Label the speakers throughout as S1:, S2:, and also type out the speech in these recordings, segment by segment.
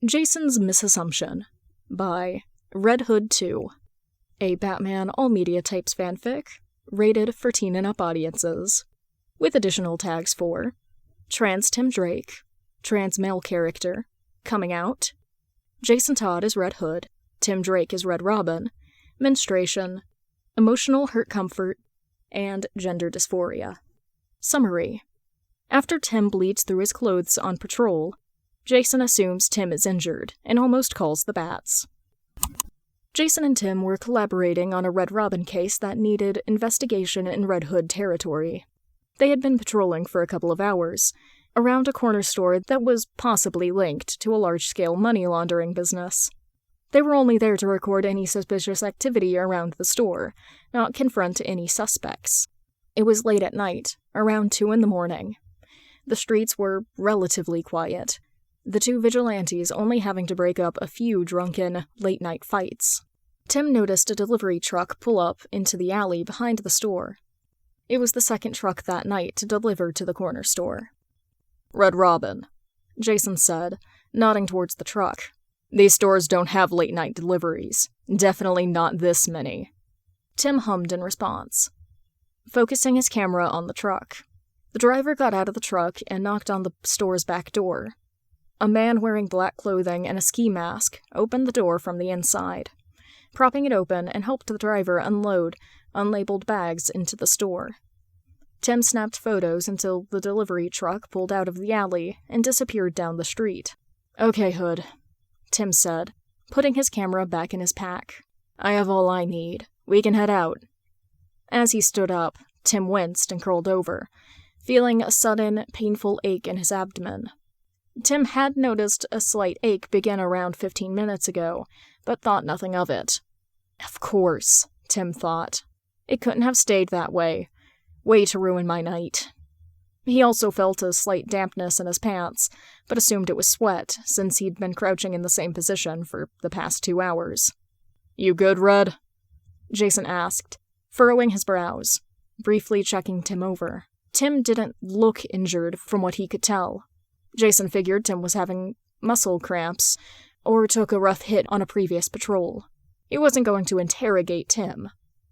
S1: Jason's Misassumption by Red Hood 2, a Batman all-media types fanfic, rated for teen and up audiences, with additional tags for trans Tim Drake, trans male character, coming out, Jason Todd is Red Hood, Tim Drake is Red Robin, menstruation, emotional hurt comfort, and gender dysphoria. Summary. After Tim bleeds through his clothes on patrol, Jason assumes Tim is injured and almost calls the Bats. Jason and Tim were collaborating on a Red Robin case that needed investigation in Red Hood territory. They had been patrolling for a couple of hours, around a corner store that was possibly linked to a large-scale money laundering business. They were only there to record any suspicious activity around the store, not confront any suspects. It was late at night, around 2 a.m. The streets were relatively quiet, the two vigilantes only having to break up a few drunken, late-night fights. Tim noticed a delivery truck pull up into the alley behind the store. It was the second truck that night to deliver to the corner store. "Red Robin," Jason said, nodding towards the truck. "These stores don't have late-night deliveries. Definitely not this many." Tim hummed in response, focusing his camera on the truck. The driver got out of the truck and knocked on the store's back door. A man wearing black clothing and a ski mask opened the door from the inside, propping it open and helped the driver unload unlabeled bags into the store. Tim snapped photos until the delivery truck pulled out of the alley and disappeared down the street. "Okay, Hood," Tim said, putting his camera back in his pack. "I have all I need. We can head out." As he stood up, Tim winced and curled over, feeling a sudden, painful ache in his abdomen. Tim had noticed a slight ache begin around 15 minutes ago, but thought nothing of it. Of course, Tim thought. It couldn't have stayed that way. Way to ruin my night. He also felt a slight dampness in his pants, but assumed it was sweat, since he'd been crouching in the same position for the past 2 hours. "You good, Red?" Jason asked, furrowing his brows, briefly checking Tim over. Tim didn't look injured from what he could tell. Jason figured Tim was having muscle cramps, or took a rough hit on a previous patrol. He wasn't going to interrogate Tim.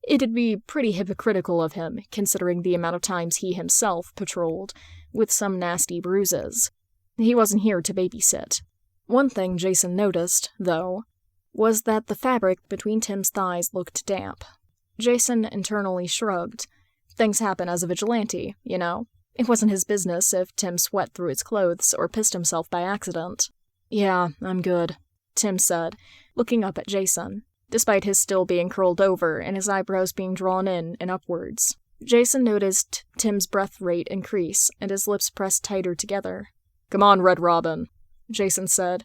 S1: It'd be pretty hypocritical of him, considering the amount of times he himself patrolled, with some nasty bruises. He wasn't here to babysit. One thing Jason noticed, though, was that the fabric between Tim's thighs looked damp. Jason internally shrugged. Things happen as a vigilante, you know? It wasn't his business if Tim sweat through his clothes or pissed himself by accident. "Yeah, I'm good," Tim said, looking up at Jason, despite his still being curled over and his eyebrows being drawn in and upwards. Jason noticed Tim's breath rate increase and his lips pressed tighter together. "Come on, Red Robin," Jason said,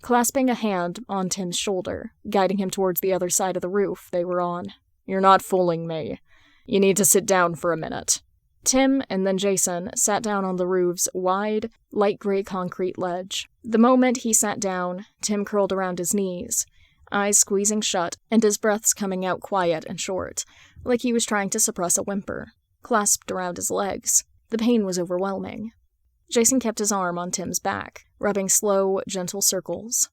S1: clasping a hand on Tim's shoulder, guiding him towards the other side of the roof they were on. "You're not fooling me. You need to sit down for a minute." Tim and then Jason sat down on the roof's wide, light gray concrete ledge. The moment he sat down, Tim curled around his knees, eyes squeezing shut and his breaths coming out quiet and short, like he was trying to suppress a whimper, clasped around his legs. The pain was overwhelming. Jason kept his arm on Tim's back, rubbing slow, gentle circles.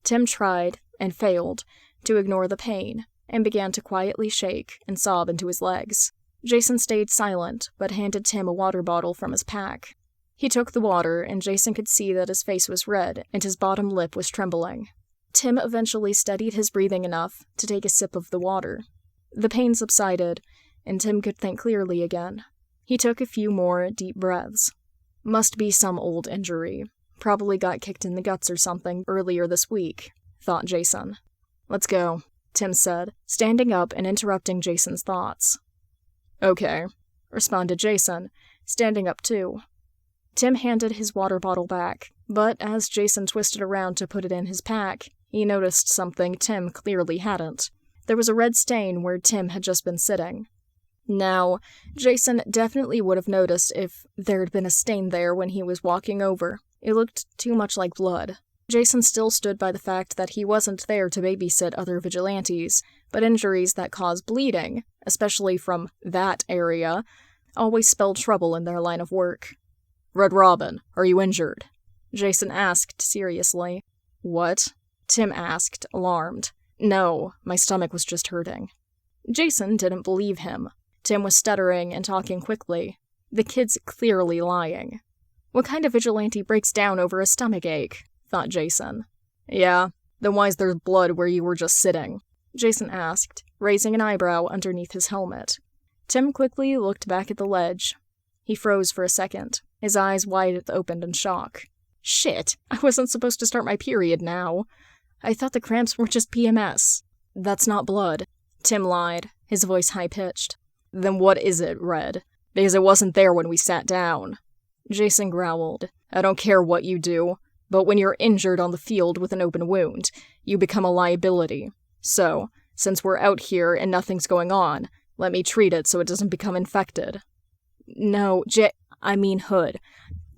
S1: Tim tried, and failed, to ignore the pain, and began to quietly shake and sob into his legs. Jason stayed silent, but handed Tim a water bottle from his pack. He took the water, and Jason could see that his face was red and his bottom lip was trembling. Tim eventually steadied his breathing enough to take a sip of the water. The pain subsided, and Tim could think clearly again. He took a few more deep breaths. Must be some old injury. Probably got kicked in the guts or something earlier this week, thought Jason. "Let's go," Tim said, standing up and interrupting Jason's thoughts. "Okay," responded Jason, standing up too. Tim handed his water bottle back, but as Jason twisted around to put it in his pack, he noticed something Tim clearly hadn't. There was a red stain where Tim had just been sitting. Now, Jason definitely would have noticed if there had been a stain there when he was walking over. It looked too much like blood. Jason still stood by the fact that he wasn't there to babysit other vigilantes, but injuries that cause bleeding, especially from that area, always spelled trouble in their line of work. "Red Robin, are you injured?" Jason asked seriously. What? Tim asked, alarmed. No, my stomach was just hurting. Jason didn't believe him. Tim was stuttering and talking quickly. The kid's clearly lying. What kind of vigilante breaks down over a stomachache? Thought Jason. Yeah, then why's there blood where you were just sitting? Jason asked, raising an eyebrow underneath his helmet. Tim quickly looked back at the ledge. He froze for a second, his eyes wide open in shock. Shit, I wasn't supposed to start my period now. I thought the cramps were just PMS. That's not blood. Tim lied, his voice high-pitched. Then what is it, Red? Because it wasn't there when we sat down. Jason growled. I don't care what you do, but when you're injured on the field with an open wound, you become a liability. So, since we're out here and nothing's going on, let me treat it so it doesn't become infected. No, I mean Hood.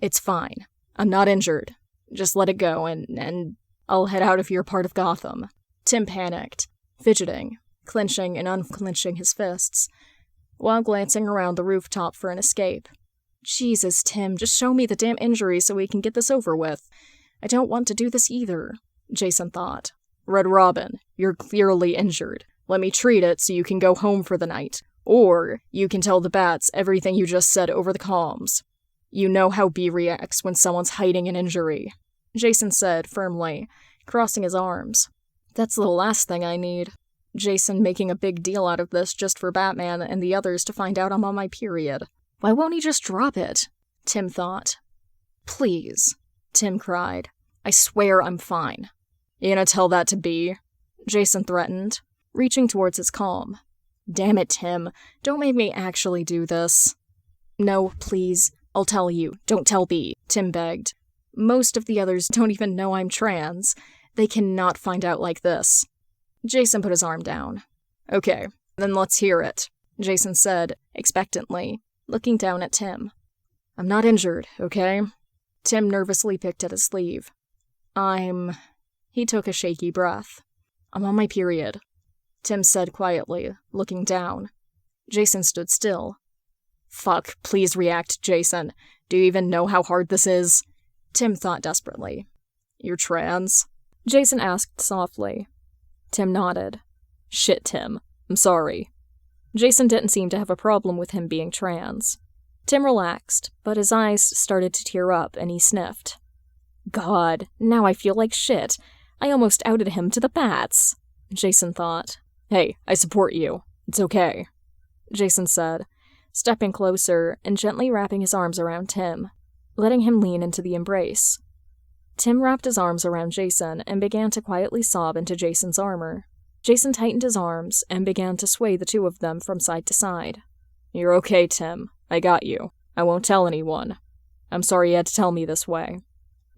S1: It's fine. I'm not injured. Just let it go, and I'll head out if you're part of Gotham. Tim panicked, fidgeting, clenching and unclenching his fists, while glancing around the rooftop for an escape. Jesus, Tim, just show me the damn injury so we can get this over with. I don't want to do this either, Jason thought. Red Robin, you're clearly injured. Let me treat it so you can go home for the night. Or you can tell the bats everything you just said over the comms. You know how B reacts when someone's hiding an injury, Jason said firmly, crossing his arms. That's the last thing I need. Jason making a big deal out of this just for Batman and the others to find out I'm on my period. Why won't he just drop it? Tim thought. Please, Tim cried. I swear I'm fine. You gonna tell that to B? Jason threatened, reaching towards his comm. Damn it, Tim. Don't make me actually do this. No, please. I'll tell you. Don't tell B, Tim begged. Most of the others don't even know I'm trans. They cannot find out like this. Jason put his arm down. Okay, then let's hear it, Jason said, expectantly, looking down at Tim. I'm not injured, okay? Tim nervously picked at his sleeve. He took a shaky breath. I'm on my period, Tim said quietly, looking down. Jason stood still. Fuck, please react, Jason. Do you even know how hard this is? Tim thought desperately. You're trans? Jason asked softly. Tim nodded. Shit, Tim. I'm sorry. Jason didn't seem to have a problem with him being trans. Tim relaxed, but his eyes started to tear up and he sniffed. God, now I feel like shit. I almost outed him to the bats, Jason thought. Hey, I support you. It's okay, Jason said, stepping closer and gently wrapping his arms around Tim, letting him lean into the embrace. Tim wrapped his arms around Jason and began to quietly sob into Jason's armor. Jason tightened his arms and began to sway the two of them from side to side. You're okay, Tim. I got you. I won't tell anyone. I'm sorry you had to tell me this way,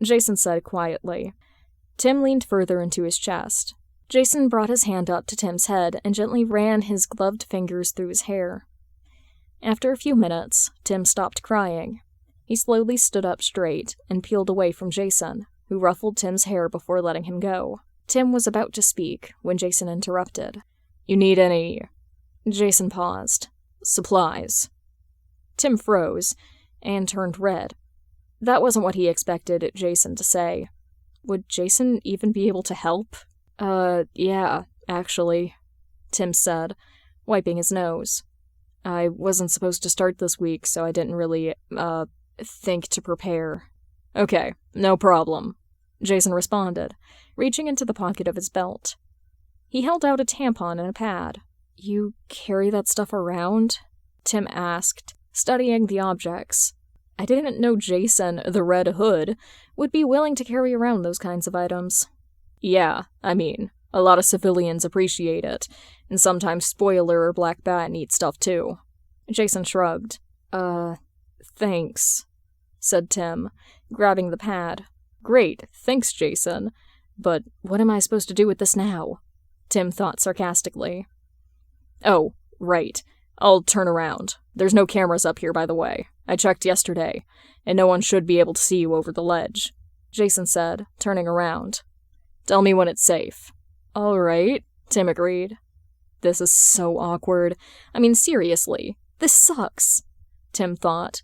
S1: Jason said quietly. Tim leaned further into his chest. Jason brought his hand up to Tim's head and gently ran his gloved fingers through his hair. After a few minutes, Tim stopped crying. He slowly stood up straight and peeled away from Jason, who ruffled Tim's hair before letting him go. Tim was about to speak when Jason interrupted. You need any... Jason paused. Supplies. Tim froze and turned red. That wasn't what he expected Jason to say. Would Jason even be able to help? Yeah, actually, Tim said, wiping his nose. I wasn't supposed to start this week, so I didn't really, think to prepare. Okay, no problem, Jason responded, reaching into the pocket of his belt. He held out a tampon and a pad. You carry that stuff around? Tim asked, studying the objects. I didn't know Jason, the Red Hood, would be willing to carry around those kinds of items. Yeah, I mean, a lot of civilians appreciate it, and sometimes Spoiler or Black Bat need stuff too. Jason shrugged. Thanks, said Tim, grabbing the pad. Great, thanks, Jason. But what am I supposed to do with this now? Tim thought sarcastically. Oh, right. I'll turn around. There's no cameras up here, by the way. I checked yesterday, and no one should be able to see you over the ledge, Jason said, turning around. Tell me when it's safe. All right, Tim agreed. This is so awkward. I mean, seriously, this sucks, Tim thought.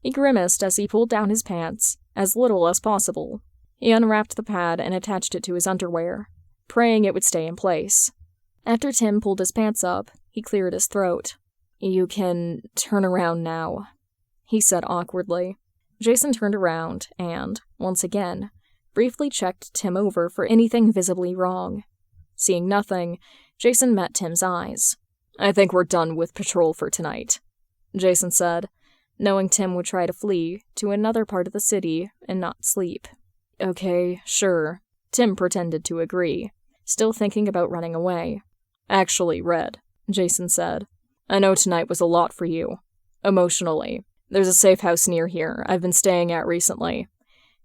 S1: He grimaced as he pulled down his pants, as little as possible. He unwrapped the pad and attached it to his underwear, praying it would stay in place. After Tim pulled his pants up, he cleared his throat. "You can turn around now," he said awkwardly. Jason turned around and, once again, briefly checked Tim over for anything visibly wrong. Seeing nothing, Jason met Tim's eyes. "I think we're done with patrol for tonight," Jason said, knowing Tim would try to flee to another part of the city and not sleep. "Okay, sure." Tim pretended to agree, still thinking about running away. "Actually, Red," Jason said, "I know tonight was a lot for you. Emotionally. There's a safe house near here I've been staying at recently.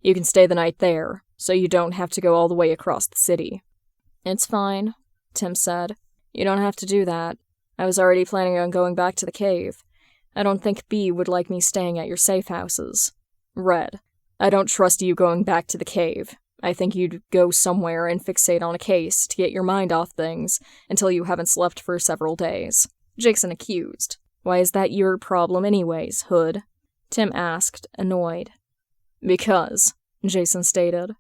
S1: You can stay the night there, so you don't have to go all the way across the city." "It's fine," Tim said. "You don't have to do that. I was already planning on going back to the cave. I don't think B would like me staying at your safe houses." "Red, I don't trust you going back to the cave. I think you'd go somewhere and fixate on a case to get your mind off things until you haven't slept for several days," Jason accused. "Why is that your problem anyways, Hood?" Tim asked, annoyed. "Because," Jason stated,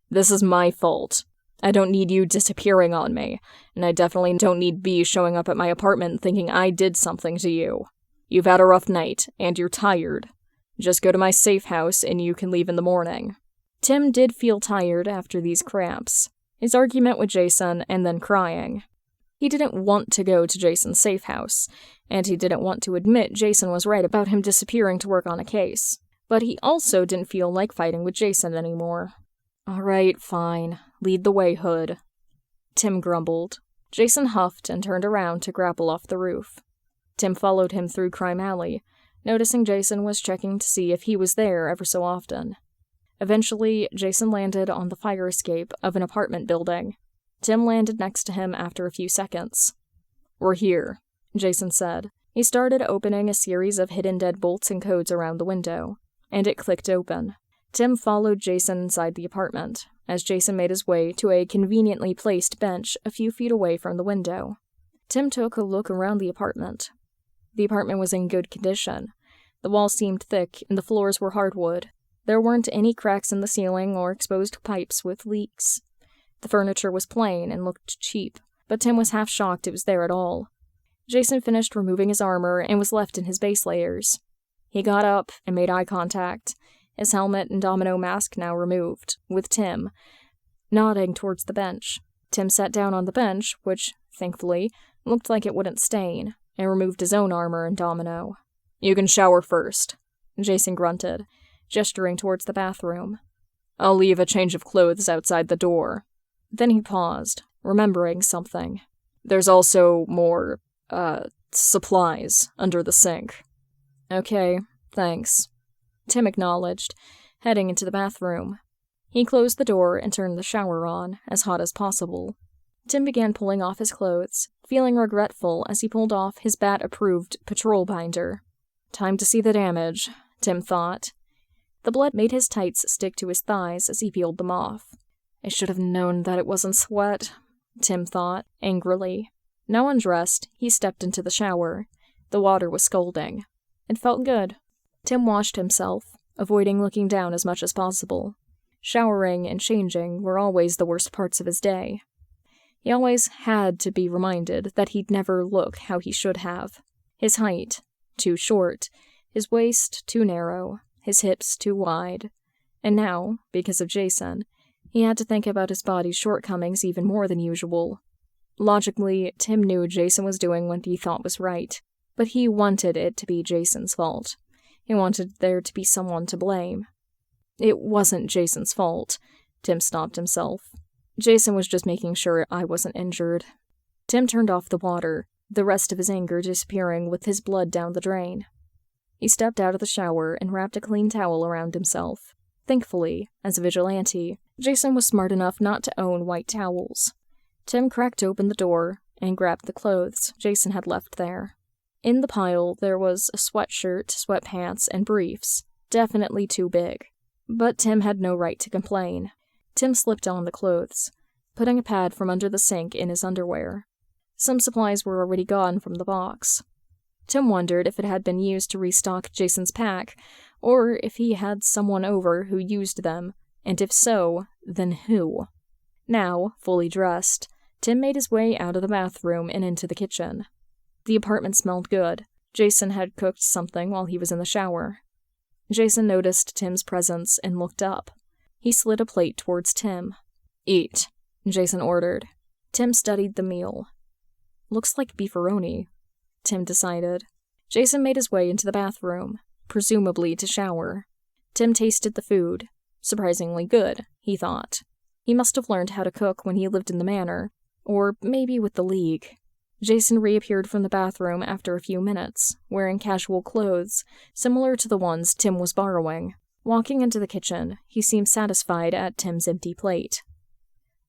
S1: "this is my fault. I don't need you disappearing on me, and I definitely don't need B showing up at my apartment thinking I did something to you. You've had a rough night, and you're tired. Just go to my safe house and you can leave in the morning." Tim did feel tired after these cramps, his argument with Jason, and then crying. He didn't want to go to Jason's safe house, and he didn't want to admit Jason was right about him disappearing to work on a case. But he also didn't feel like fighting with Jason anymore. "All right, fine. Lead the way, Hood," Tim grumbled. Jason huffed and turned around to grapple off the roof. Tim followed him through Crime Alley, noticing Jason was checking to see if he was there ever so often. Eventually, Jason landed on the fire escape of an apartment building. Tim landed next to him after a few seconds. "We're here," Jason said. He started opening a series of hidden deadbolts and codes around the window, and it clicked open. Tim followed Jason inside the apartment, as Jason made his way to a conveniently placed bench a few feet away from the window. Tim took a look around the apartment. The apartment was in good condition. The walls seemed thick and the floors were hardwood. There weren't any cracks in the ceiling or exposed pipes with leaks. The furniture was plain and looked cheap, but Tim was half shocked it was there at all. Jason finished removing his armor and was left in his base layers. He got up and made eye contact, his helmet and domino mask now removed, with Tim, nodding towards the bench. Tim sat down on the bench, which, thankfully, looked like it wouldn't stain, and removed his own armor and domino. "You can shower first," Jason grunted, gesturing towards the bathroom. "I'll leave a change of clothes outside the door." Then he paused, remembering something. "There's also more, supplies under the sink." "Okay, thanks," Tim acknowledged, heading into the bathroom. He closed the door and turned the shower on, as hot as possible. Tim began pulling off his clothes, feeling regretful as he pulled off his bat-approved patrol binder. Time to see the damage, Tim thought. The blood made his tights stick to his thighs as he peeled them off. I should have known that it wasn't sweat, Tim thought, angrily. Now undressed, he stepped into the shower. The water was scalding. It felt good. Tim washed himself, avoiding looking down as much as possible. Showering and changing were always the worst parts of his day. He always had to be reminded that he'd never look how he should have. His height, too short, his waist too narrow, his hips too wide. And now, because of Jason, he had to think about his body's shortcomings even more than usual. Logically, Tim knew Jason was doing what he thought was right, but he wanted it to be Jason's fault. He wanted there to be someone to blame. It wasn't Jason's fault, Tim stopped himself. Jason was just making sure I wasn't injured. Tim turned off the water, the rest of his anger disappearing with his blood down the drain. He stepped out of the shower and wrapped a clean towel around himself. Thankfully, as a vigilante, Jason was smart enough not to own white towels. Tim cracked open the door and grabbed the clothes Jason had left there. In the pile, there was a sweatshirt, sweatpants, and briefs, definitely too big. But Tim had no right to complain. Tim slipped on the clothes, putting a pad from under the sink in his underwear. Some supplies were already gone from the box. Tim wondered if it had been used to restock Jason's pack, or if he had someone over who used them And if so, then who? Now, fully dressed, Tim made his way out of the bathroom and into the kitchen. The apartment smelled good. Jason had cooked something while he was in the shower. Jason noticed Tim's presence and looked up. He slid a plate towards Tim. "Eat," Jason ordered. Tim studied the meal. "Looks like beefaroni," Tim decided. Jason made his way into the bathroom, presumably to shower. Tim tasted the food. Surprisingly good, he thought. He must have learned how to cook when he lived in the manor, or maybe with the League. Jason reappeared from the bathroom after a few minutes, wearing casual clothes, similar to the ones Tim was borrowing. Walking into the kitchen, he seemed satisfied at Tim's empty plate.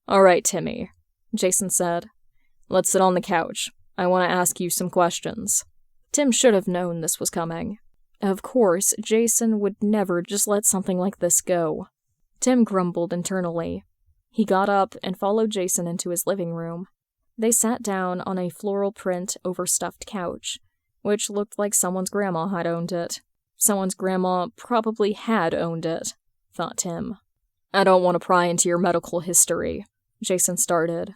S1: "All right, Timmy," Jason said. "Let's sit on the couch. I want to ask you some questions." Tim should have known this was coming. Of course, Jason would never just let something like this go. Tim grumbled internally. He got up and followed Jason into his living room. They sat down on a floral print overstuffed couch, which looked like someone's grandma had owned it. Someone's grandma probably had owned it, thought Tim. "I don't want to pry into your medical history," Jason started.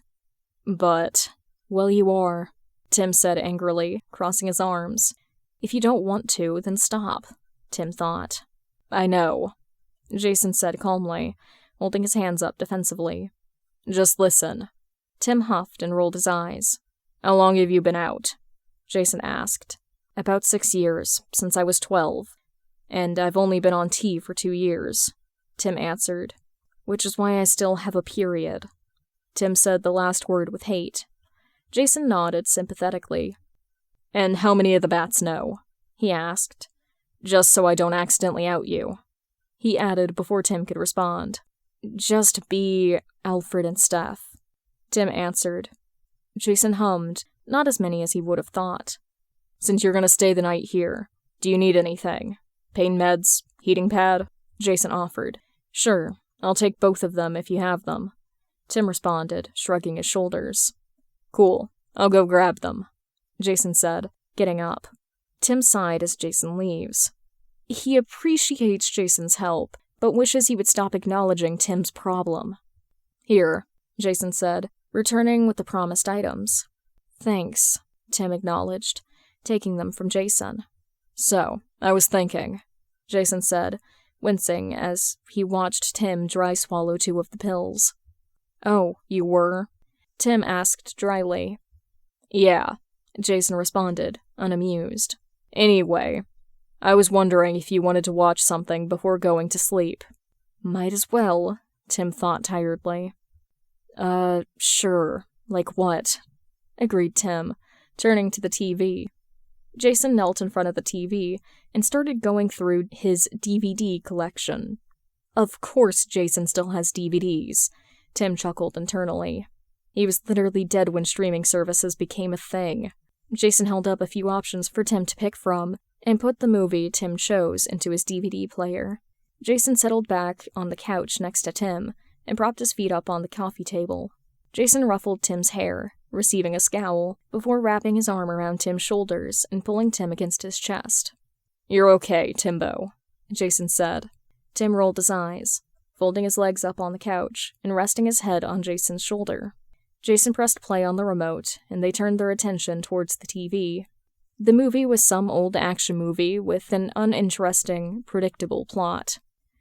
S1: "But, well, you are," Tim said angrily, crossing his arms. "If you don't want to, then stop," Tim thought. "I know," Jason said calmly, holding his hands up defensively. "Just listen." Tim huffed and rolled his eyes. "How long have you been out?" Jason asked. "About 6 years, since I was 12. And I've only been on T for 2 years," Tim answered. "Which is why I still have a period." Tim said the last word with hate. Jason nodded sympathetically. "And how many of the bats know?" he asked. "Just so I don't accidentally out you," he added before Tim could respond. "Just be Alfred and Steph," Tim answered. Jason hummed, not as many as he would have thought. "Since you're gonna stay the night here, do you need anything? Pain meds? Heating pad?" Jason offered. "Sure, I'll take both of them if you have them," Tim responded, shrugging his shoulders. "Cool, I'll go grab them," Jason said, getting up. Tim sighed as Jason leaves. He appreciates Jason's help, but wishes he would stop acknowledging Tim's problem. "Here," Jason said, returning with the promised items. "Thanks," Tim acknowledged, taking them from Jason. "So, I was thinking," Jason said, wincing as he watched Tim dry swallow 2 of the pills. "Oh, you were?" Tim asked dryly. "Yeah," Jason responded, unamused. "Anyway, I was wondering if you wanted to watch something before going to sleep." "Might as well," Tim thought tiredly. Sure. Like what?" agreed Tim, turning to the TV. Jason knelt in front of the TV and started going through his DVD collection. Of course Jason still has DVDs, Tim chuckled internally. He was literally dead when streaming services became a thing. Jason held up a few options for Tim to pick from and put the movie Tim chose into his DVD player. Jason settled back on the couch next to Tim and propped his feet up on the coffee table. Jason ruffled Tim's hair, receiving a scowl, before wrapping his arm around Tim's shoulders and pulling Tim against his chest. "You're okay, Timbo," Jason said. Tim rolled his eyes, folding his legs up on the couch and resting his head on Jason's shoulder. Jason pressed play on the remote, and they turned their attention towards the TV. The movie was some old action movie with an uninteresting, predictable plot.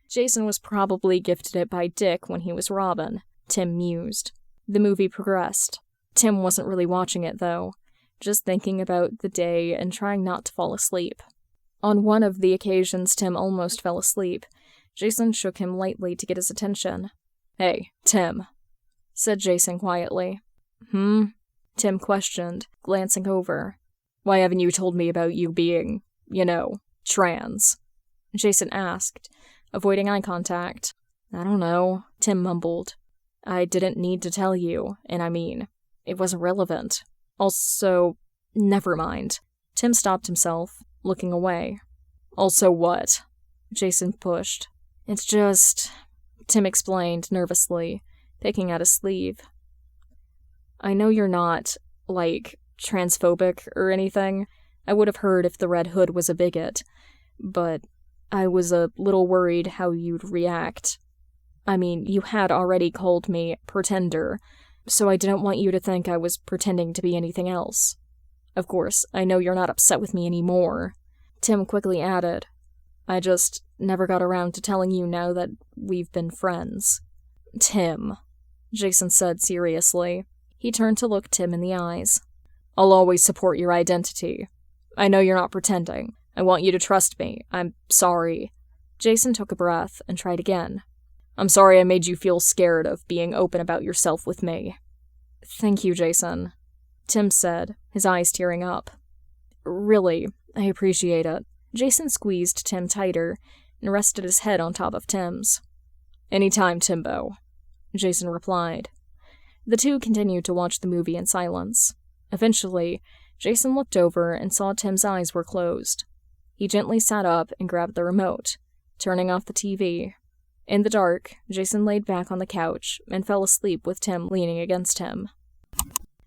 S1: Jason was probably gifted it by Dick when he was Robin, Tim mused. The movie progressed. Tim wasn't really watching it, though, just thinking about the day and trying not to fall asleep. On one of the occasions Tim almost fell asleep, Jason shook him lightly to get his attention. "Hey, Tim," said Jason quietly. Tim questioned, glancing over. "Why haven't you told me about you being, trans?" Jason asked, avoiding eye contact. "I don't know," Tim mumbled. "I didn't need to tell you, and it wasn't relevant. Also, never mind." Tim stopped himself, looking away. "Also what?" Jason pushed. "It's just," Tim explained nervously, picking at his sleeve. "I know you're not, transphobic or anything. I would have heard if the Red Hood was a bigot. But I was a little worried how you'd react." I mean, you had already called me pretender, so I didn't want you to think I was pretending to be anything else. Of course, I know you're not upset with me anymore. Tim quickly added, I just never got around to telling you now that we've been friends. Tim, Jason said seriously. He turned to look Tim in the eyes. I'll always support your identity. I know you're not pretending. I want you to trust me. I'm sorry. Jason took a breath and tried again. I'm sorry I made you feel scared of being open about yourself with me. Thank you, Jason, Tim said, his eyes tearing up. Really, I appreciate it. Jason squeezed Tim tighter and rested his head on top of Tim's. Anytime, Timbo, Jason replied. The two continued to watch the movie in silence. Eventually, Jason looked over and saw Tim's eyes were closed. He gently sat up and grabbed the remote, turning off the TV. In the dark, Jason laid back on the couch and fell asleep with Tim leaning against him.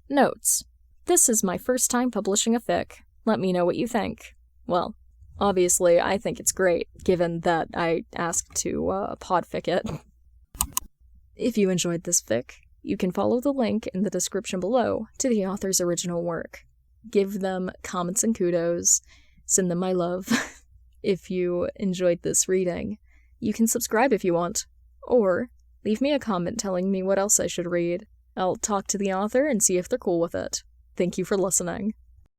S1: Notes. This is my first time publishing a fic. Let me know what you think. Well, obviously, I think it's great, given that I asked to podfic it. If you enjoyed this fic, you can follow the link in the description below to the author's original work. Give them comments and kudos. Send them my love. If you enjoyed this reading, you can subscribe if you want. Or leave me a comment telling me what else I should read. I'll talk to the author and see if they're cool with it. Thank you for listening.